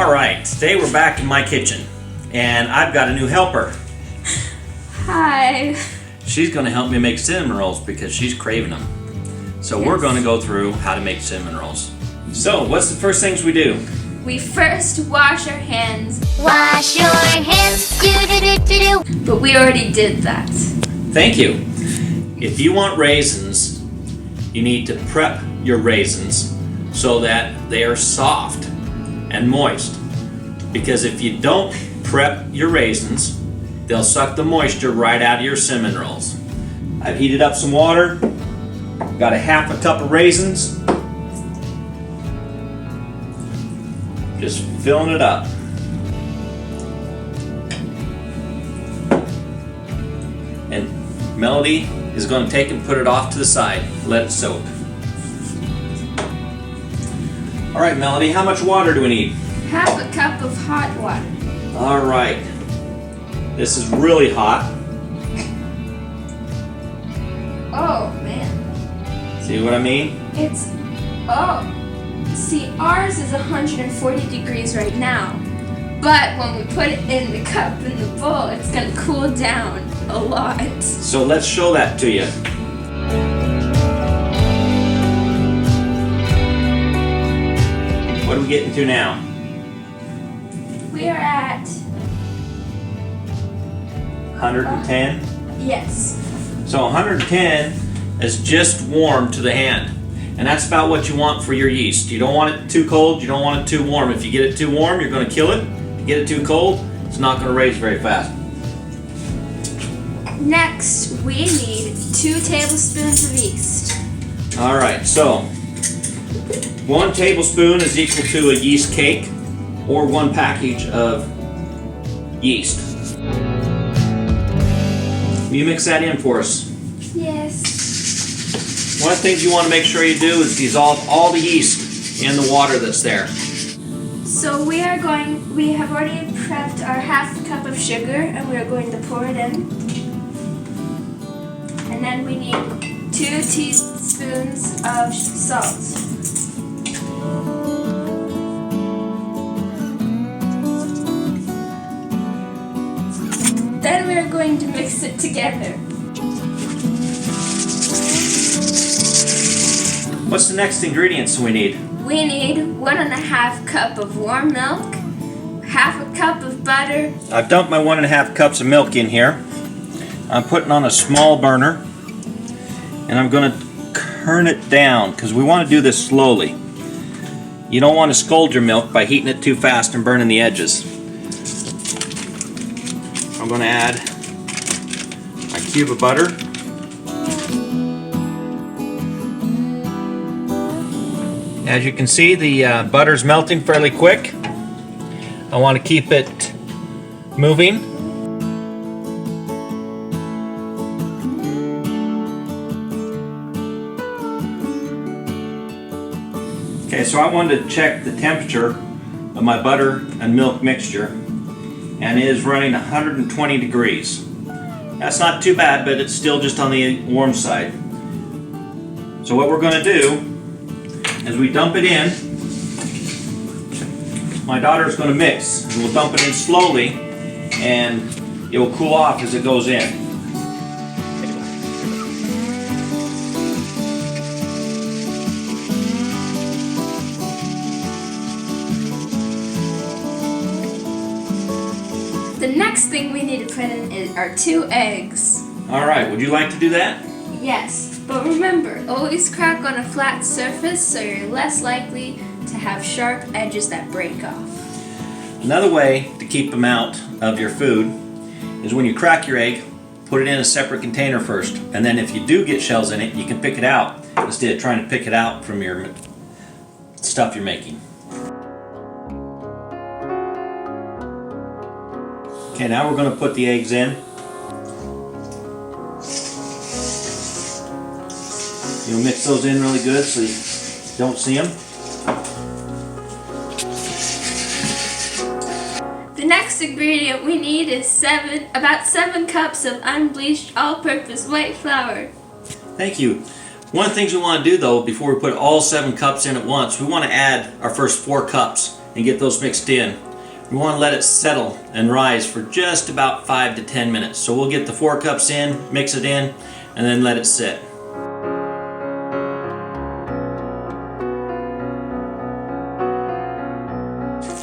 Alright, today we're back in my kitchen and I've got a new helper. Hi. She's going to help me make cinnamon rolls because she's craving them. So Yes. We're going to go through how to make cinnamon rolls. So what's the first things we do? We first wash our hands. Wash your hands, do-do-do-do-do. But we already did that. Thank you. If you want raisins, you need to prep your raisins so that they are soft and moist. Because if you don't prep your raisins, they'll suck the moisture right out of your cinnamon rolls. I've heated up some water, got a half a cup of raisins, just filling it up. And Melody is going to take and put it off to the side, let it soak. All right, Melody, how much water do we need? Half a cup of hot water. All right. This is really hot. Oh, man. See what I mean? See, ours is 140 degrees right now. But when we put it in the cup in the bowl, it's going to cool down a lot. So let's show that to you. What are we getting to now? We are at... 110? Yes. So 110 is just warm to the hand. And that's about what you want for your yeast. You don't want it too cold, you don't want it too warm. If you get it too warm, you're going to kill it. If you get it too cold, it's not going to raise very fast. Next, we need 2 tablespoons of yeast. All right, so 1 tablespoon is equal to a yeast cake or 1 package of yeast. Will you mix that in for us? Yes. One of the things you want to make sure you do is dissolve all the yeast in the water that's there. So we have already prepped our half cup of sugar and we are going to pour it in. And then we need 2 teaspoons of salt. Then we are going to mix it together. What's the next ingredients we need? We need 1.5 cup of warm milk, half a cup of butter. I've dumped my 1.5 cups of milk in here. I'm putting on a small burner and I'm going to turn it down because we want to do this slowly. You don't want to scald your milk by heating it too fast and burning the edges. I'm going to add a cube of butter. As you can see, the butter's melting fairly quick. I want to keep it moving. Okay, so I wanted to check the temperature of my butter and milk mixture, and it is running 120 degrees. That's not too bad, but it's still just on the warm side. So what we're going to do as we dump it in, my daughter's going to mix. And we'll dump it in slowly and it will cool off as it goes in. The next thing we need to put in are 2 eggs. Alright, would you like to do that? Yes, but remember, always crack on a flat surface so you're less likely to have sharp edges that break off. Another way to keep them out of your food is when you crack your egg, put it in a separate container first, and then if you do get shells in it, you can pick it out instead of trying to pick it out from your stuff you're making. Okay, now we're going to put the eggs in. You'll mix those in really good so you don't see them. The next ingredient we need is about 7 cups of unbleached all-purpose white flour. Thank you. One of the things we want to do though, before we put all 7 cups in at once, we want to add our first 4 cups and get those mixed in. We want to let it settle and rise for just about 5 to 10 minutes. So we'll get the 4 cups in, mix it in, and then let it sit.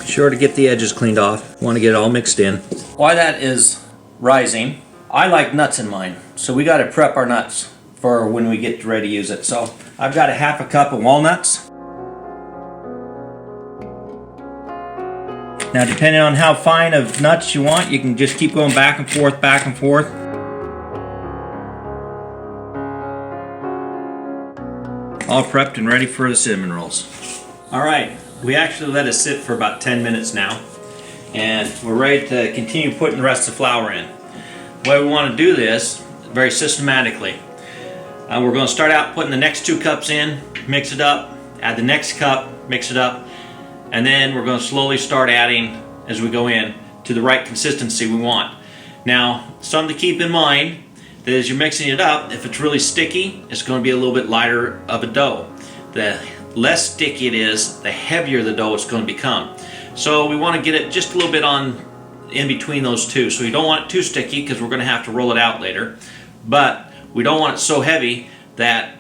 Be sure to get the edges cleaned off. Want to get it all mixed in. While that is rising, I like nuts in mine. So we got to prep our nuts for when we get ready to use it. So I've got a half a cup of walnuts. Now, depending on how fine of nuts you want, you can just keep going back and forth, back and forth. All prepped and ready for the cinnamon rolls. All right, we actually let it sit for about 10 minutes now, and we're ready to continue putting the rest of the flour in. The way we want to do this, very systematically, we're going to start out putting the next 2 cups in, mix it up, add the next cup, mix it up, and then we're going to slowly start adding as we go in to the right consistency we want. Now, something to keep in mind, that as you're mixing it up, if it's really sticky, it's going to be a little bit lighter of a dough. The less sticky it is, the heavier the dough it's going to become. So we want to get it just a little bit on in between those two. So you don't want it too sticky because we're going to have to roll it out later. But we don't want it so heavy that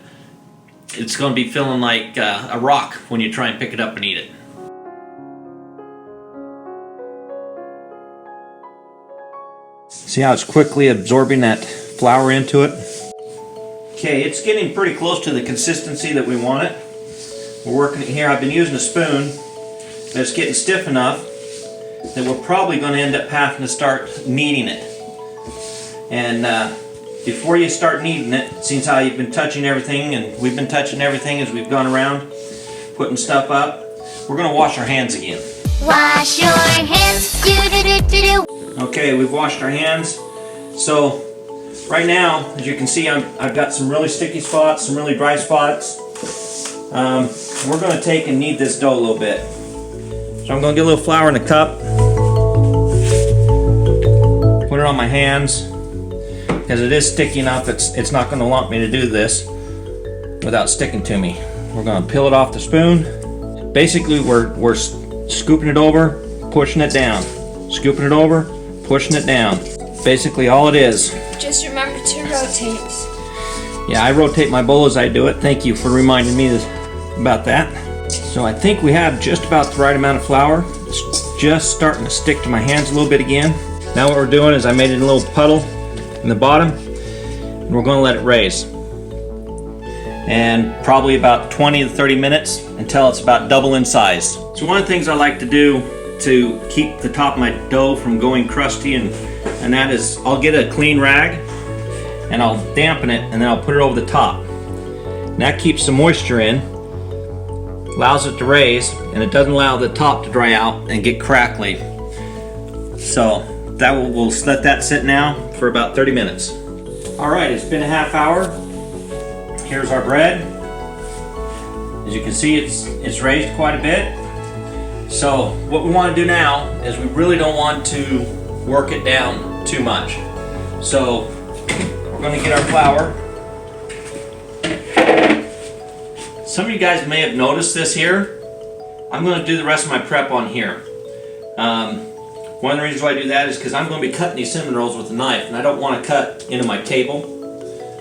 it's going to be feeling like a rock when you try and pick it up and eat it. See how it's quickly absorbing that flour into it? Okay, it's getting pretty close to the consistency that we want it. We're working it here. I've been using a spoon, but it's getting stiff enough that we're probably going to end up having to start kneading it. And before you start kneading it, since how you've been touching everything, and we've been touching everything as we've gone around, putting stuff up, we're going to wash our hands again. Wash your hands, do-do-do-do-do. Okay, we've washed our hands. So right now, as you can see, I've got some really sticky spots, some really dry spots. We're going to take and knead this dough a little bit. So I'm going to get a little flour in a cup, put it on my hands, because it is sticky enough, it's not going to want me to do this without sticking to me. We're going to peel it off the spoon. Basically, we're scooping it over, pushing it down. Scooping it over, pushing it down. Basically all it is. Just remember to rotate. Yeah, I rotate my bowl as I do it. Thank you for reminding me about that. So I think we have just about the right amount of flour. It's just starting to stick to my hands a little bit again. Now what we're doing is I made it a little puddle in the bottom, and we're going to let it raise. And probably about 20 to 30 minutes until it's about double in size. So one of the things I like to do to keep the top of my dough from going crusty, and that is I'll get a clean rag and I'll dampen it, and then I'll put it over the top. And that keeps the moisture in, allows it to raise, and it doesn't allow the top to dry out and get crackly. So that we'll let that sit now for about 30 minutes. Alright, it's been a half hour. Here's our bread. As you can see, it's raised quite a bit. So what we want to do now is we really don't want to work it down too much. So we're going to get our flour. Some of you guys may have noticed this here. I'm going to do the rest of my prep on here. One of the reasons why I do that is because I'm going to be cutting these cinnamon rolls with a knife, and I don't want to cut into my table.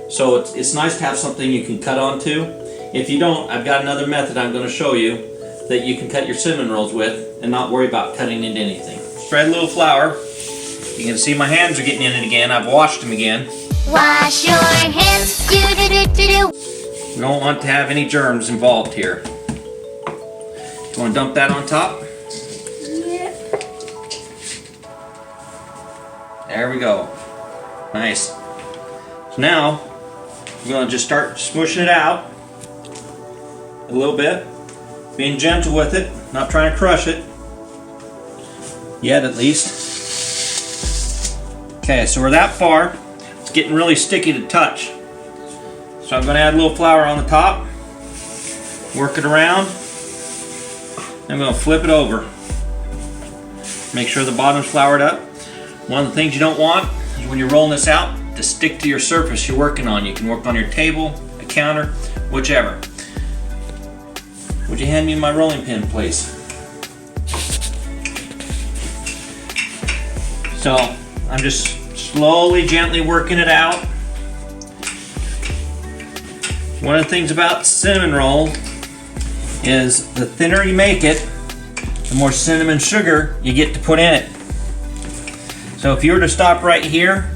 So it's nice to have something you can cut onto. If you don't, I've got another method I'm going to show you that you can cut your cinnamon rolls with and not worry about cutting into anything. Spread a little flour. You can see my hands are getting in it again. I've washed them again. Wash your hands, do-do-do-do-do. We don't want to have any germs involved here. You want to dump that on top? Yeah. There we go. Nice. So now, we're going to just start smushing it out a little bit. Being gentle with it, not trying to crush it. Yet, at least. Okay, so we're that far. It's getting really sticky to touch. So I'm going to add a little flour on the top. Work it around. I'm going to flip it over. Make sure the bottom's floured up. One of the things you don't want is when you're rolling this out to stick to your surface you're working on. You can work on your table, a counter, whichever. Would you hand me my rolling pin, please? So I'm just slowly, gently working it out. One of the things about cinnamon roll is the thinner you make it, the more cinnamon sugar you get to put in it. So if you were to stop right here,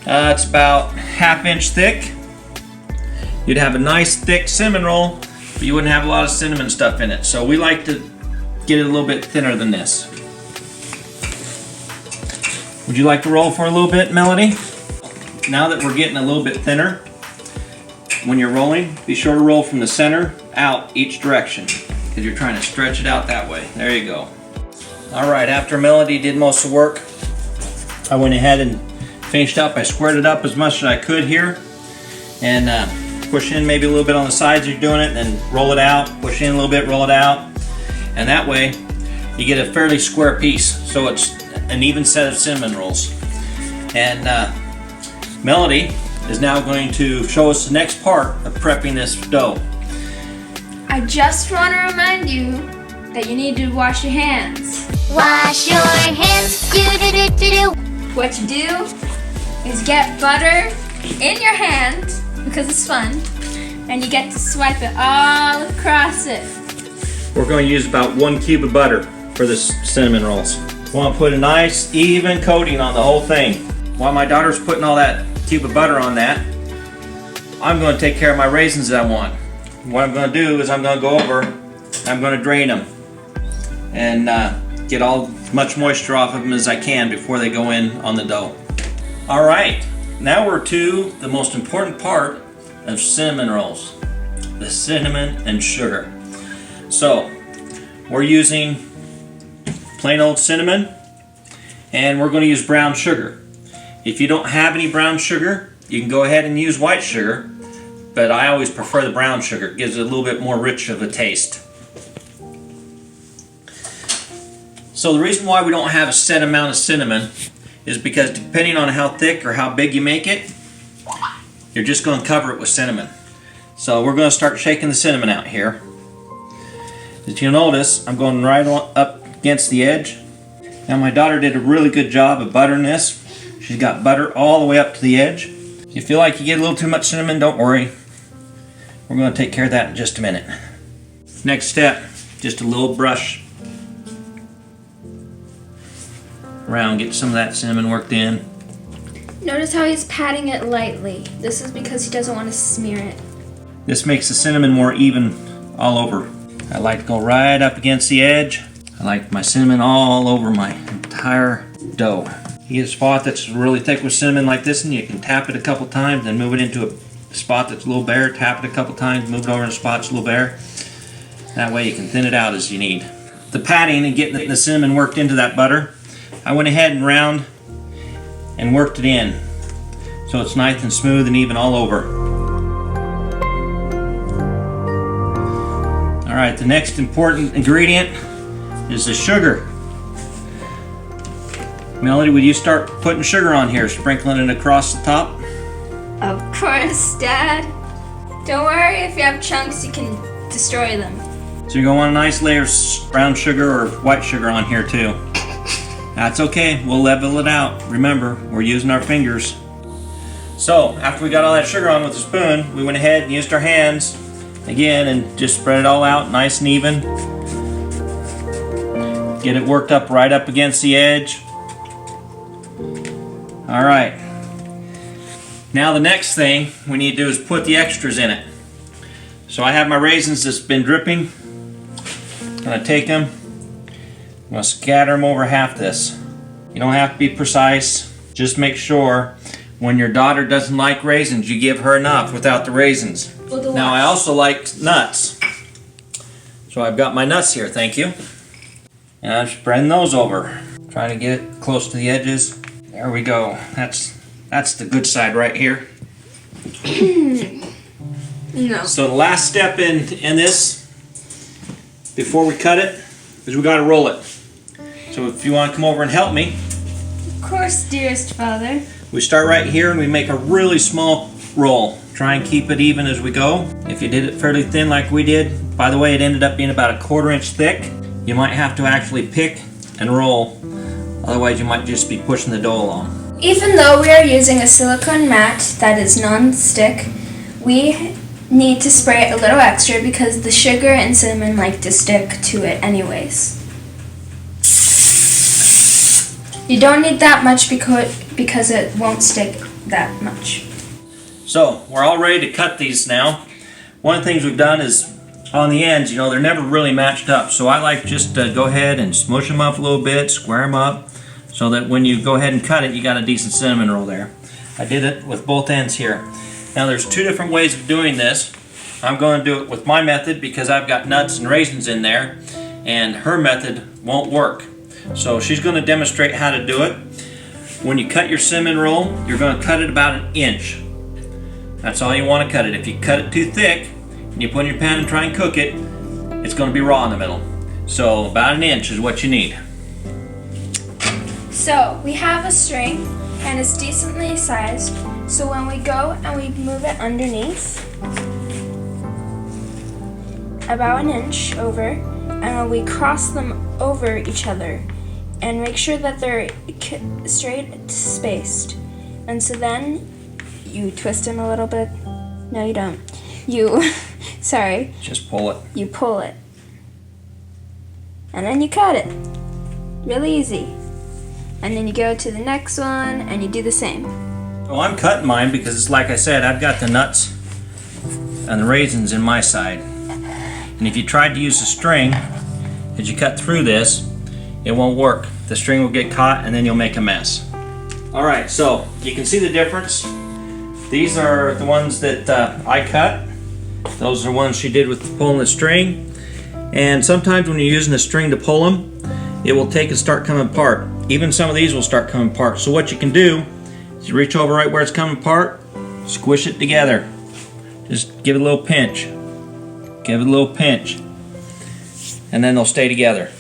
it's about 1/2 inch thick. You'd have a nice thick cinnamon roll, but you wouldn't have a lot of cinnamon stuff in it. So we like to get it a little bit thinner than this. Would you like to roll for a little bit, Melody? Now that we're getting a little bit thinner, when you're rolling, be sure to roll from the center out each direction, because you're trying to stretch it out that way. There you go. All right, after Melody did most of the work, I went ahead and finished up. I squared it up as much as I could here, and push in maybe a little bit on the sides as you're doing it, and then roll it out, push in a little bit, roll it out, and that way you get a fairly square piece, so it's an even set of cinnamon rolls. And Melody is now going to show us the next part of prepping this dough. I just want to remind you that you need to wash your hands. Wash your hands. Do do do do do. What you do is get butter in your hand, because it's fun, and you get to swipe it all across it. We're going to use about 1 cube of butter for this cinnamon rolls. We want to put a nice even coating on the whole thing. While my daughter's putting all that cube of butter on that, I'm going to take care of my raisins that I want. What I'm going to do is I'm going to go over, I'm going to drain them and get as much moisture off of them as I can before they go in on the dough. All right, now we're to the most important part of cinnamon rolls, the cinnamon and sugar. So we're using plain old cinnamon, and we're going to use brown sugar. If you don't have any brown sugar, you can go ahead and use white sugar, but I always prefer the brown sugar. It gives it a little bit more rich of a taste. So the reason why we don't have a set amount of cinnamon is because depending on how thick or how big you make it, you're just going to cover it with cinnamon. So we're going to start shaking the cinnamon out here. As you'll notice, I'm going right up against the edge. Now my daughter did a really good job of buttering this. She's got butter all the way up to the edge. If you feel like you get a little too much cinnamon, don't worry. We're going to take care of that in just a minute. Next step, just a little brush around, get some of that cinnamon worked in. Notice how he's patting it lightly. This is because he doesn't want to smear it. This makes the cinnamon more even all over. I like to go right up against the edge. I like my cinnamon all over my entire dough. You get a spot that's really thick with cinnamon like this, and you can tap it a couple times, then move it into a spot that's a little bare, tap it a couple times, move it over in a spot that's a little bare. That way you can thin it out as you need. The patting and getting the cinnamon worked into that butter, I went ahead and round and worked it in so it's nice and smooth and even all over. Alright, the next important ingredient is the sugar. Melody, would you start putting sugar on here, sprinkling it across the top? Of course, Dad. Don't worry, if you have chunks, you can destroy them. So you're going to want a nice layer of brown sugar or white sugar on here too. That's okay, we'll level it out. Remember, we're using our fingers. So, after we got all that sugar on with a spoon, we went ahead and used our hands again and just spread it all out nice and even. Get it worked up right up against the edge. Alright. Now the next thing we need to do is put the extras in it. So I have my raisins that's been dripping. I'm going to take them. I'm going to scatter them over half this. You don't have to be precise. Just make sure when your daughter doesn't like raisins, you give her enough without the raisins. Now I also like nuts. So I've got my nuts here, thank you. And I'm spreading those over. Trying to get it close to the edges. There we go. That's the good side right here. No. So the last step in this, before we cut it, is we got to roll it. So if you want to come over and help me. Of course, dearest father. We start right here and we make a really small roll. Try and keep it even as we go. If you did it fairly thin like we did, by the way, it ended up being about 1/4 inch thick. You might have to actually pick and roll Otherwise you might just be pushing the dough along. Even though we are using a silicone mat that is non-stick, we need to spray it a little extra because the sugar and cinnamon like to stick to it anyways. You don't need that much because it won't stick that much. So we're all ready to cut these now. One of the things we've done is on the ends, you know, they're never really matched up. So I like just to go ahead and smush them up a little bit, square them up, so that when you go ahead and cut it, you got a decent cinnamon roll there. I did it with both ends here. Now there's two different ways of doing this. I'm going to do it with my method because I've got nuts and raisins in there, and her method won't work. So she's going to demonstrate how to do it. When you cut your cinnamon roll, you're going to cut it about 1 inch. That's all you want to cut it. If you cut it too thick and you put it in your pan and try and cook it, it's going to be raw in the middle. So about 1 inch is what you need. So we have a string and it's decently sized. So when we go and we move it underneath, about 1 inch over, and when we cross them over each other and make sure that they're straight spaced. And so then you twist them a little bit. No, you don't. Sorry. Just pull it. You pull it. And then you cut it. Really easy. And then you go to the next one and you do the same. Well, I'm cutting mine because it's like I said, I've got the nuts and the raisins in my side. And if you tried to use a string, as you cut through this, it won't work. The string will get caught and then you'll make a mess. Alright, so you can see the difference. These are the ones that I cut. Those are the ones she did with pulling the string. And sometimes when you're using the string to pull them, it will take and start coming apart. Even some of these will start coming apart. So what you can do is you reach over right where it's coming apart, squish it together. Just give it a little pinch. Give it a little pinch. And then they'll stay together.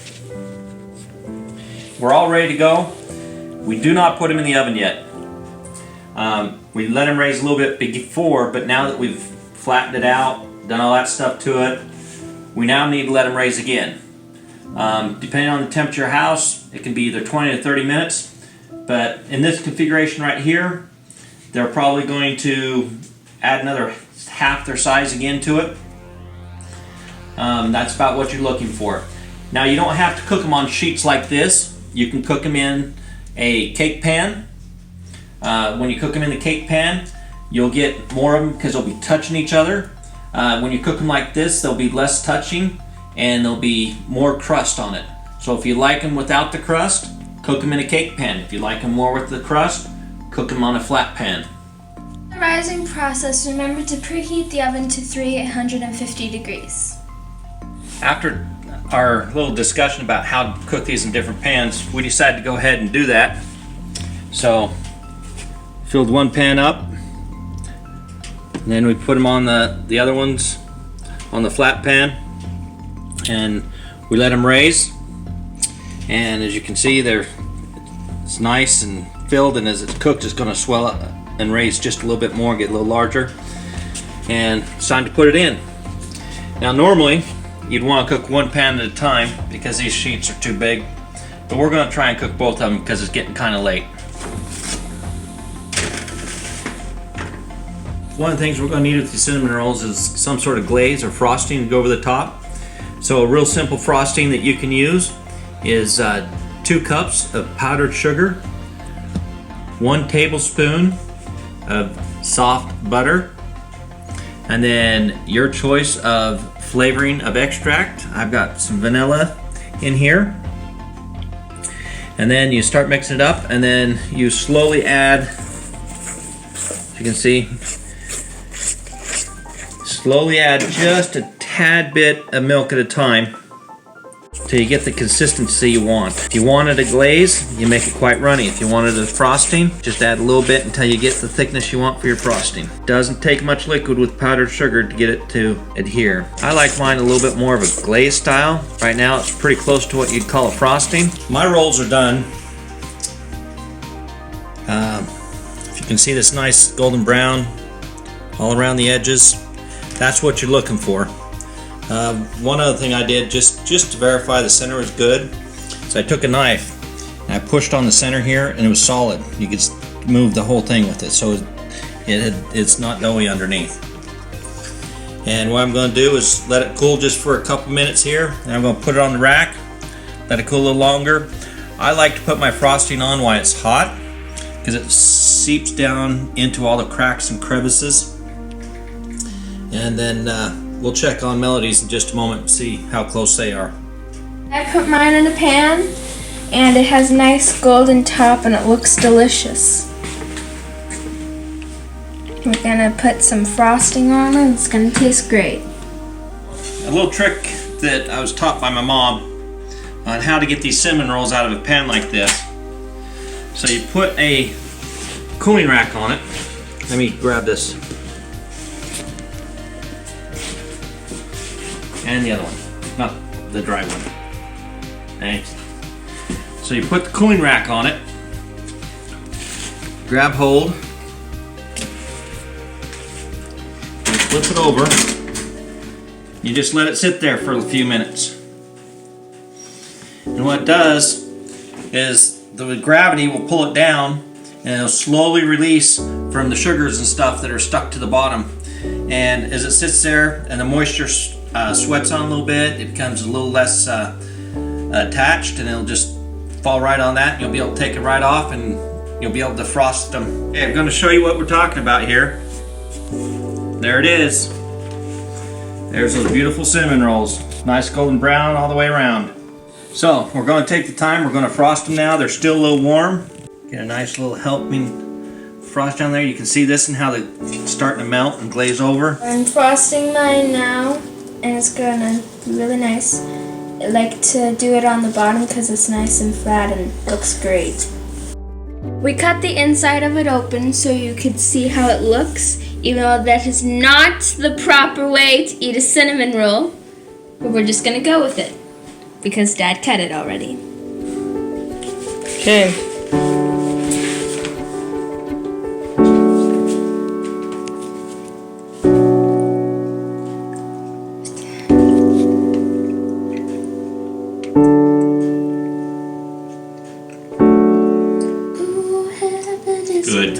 We're all ready to go. We do not put them in the oven yet. We let them raise a little bit before, but now that we've flattened it out, done all that stuff to it, we now need to let them raise again. Depending on the temperature of your house, it can be either 20 to 30 minutes, but in this configuration right here, they're probably going to add another half their size again to it. That's about what you're looking for. Now you don't have to cook them on sheets like this. You can cook them in a cake pan. When you cook them in the cake pan, you'll get more of them because they'll be touching each other. When you cook them like this, there'll be less touching and there'll be more crust on it. So if you like them without the crust, cook them in a cake pan. If you like them more with the crust, cook them on a flat pan. The rising process, remember to preheat the oven to 350 degrees. After our little discussion about how to cook these in different pans, we decided to go ahead and do that. So filled one pan up, and then we put them on the other ones on the flat pan, and we let them raise. And as you can see, it's nice and filled, and as it's cooked, it's going to swell up and raise just a little bit more, get a little larger. And it's time to put it in. Now normally you'd want to cook one pan at a time because these sheets are too big, but we're going to try and cook both of them because it's getting kind of late. One of the things we're going to need with these cinnamon rolls is some sort of glaze or frosting to go over the top. So a real simple frosting that you can use is 2 cups of powdered sugar, 1 tablespoon of soft butter, and then your choice of flavoring of extract. I've got some vanilla in here. And then you start mixing it up, and then you slowly add, as you can see, slowly add just a tad bit of milk at a time till you get the consistency you want. If you wanted a glaze, you make it quite runny. If you wanted a frosting, just add a little bit until you get the thickness you want for your frosting. Doesn't take much liquid with powdered sugar to get it to adhere. I like mine a little bit more of a glaze style. Right now it's pretty close to what you'd call a frosting. My rolls are done. If you can see this nice golden brown all around the edges, that's what you're looking for. One other thing I did just to verify the center was good, so I took a knife And I pushed on the center here, and it was solid. You could move the whole thing with it, so it's not doughy underneath. And what I'm going to do is let it cool just for a couple minutes here, and I'm going to put it on the rack, let it cool a little longer. I like to put my frosting on while it's hot because it seeps down into all the cracks and crevices. And then we'll check on Melody's in just a moment and see how close they are. I put mine in a pan, and it has a nice golden top, and it looks delicious. We're gonna put some frosting on it. It's gonna taste great. A little trick that I was taught by my mom on how to get these cinnamon rolls out of a pan like this. So you put a cooling rack on it. Let me grab this. And the other one, not the dry one. Thanks. So you put the cooling rack on it, grab hold, you flip it over, you just let it sit there for a few minutes. And what it does is the gravity will pull it down, and it'll slowly release from the sugars and stuff that are stuck to the bottom. And as it sits there and the moisture sweats on a little bit, it becomes a little less attached, and it'll just fall right on that, and you'll be able to take it right off, and you'll be able to frost them. Okay, I'm going to show you what we're talking about here. There it is. There's those beautiful cinnamon rolls. Nice golden brown all the way around. So we're going to take the time, we're going to frost them now. They're still a little warm. Get a nice little helping frost down there. You can see this and how they're starting to melt and glaze over. I'm frosting mine now, and it's gonna be really nice. I like to do it on the bottom because it's nice and flat and looks great. We cut the inside of it open so you could see how it looks, even though that is not the proper way to eat a cinnamon roll. But we're just gonna go with it because Dad cut it already. Okay. Good.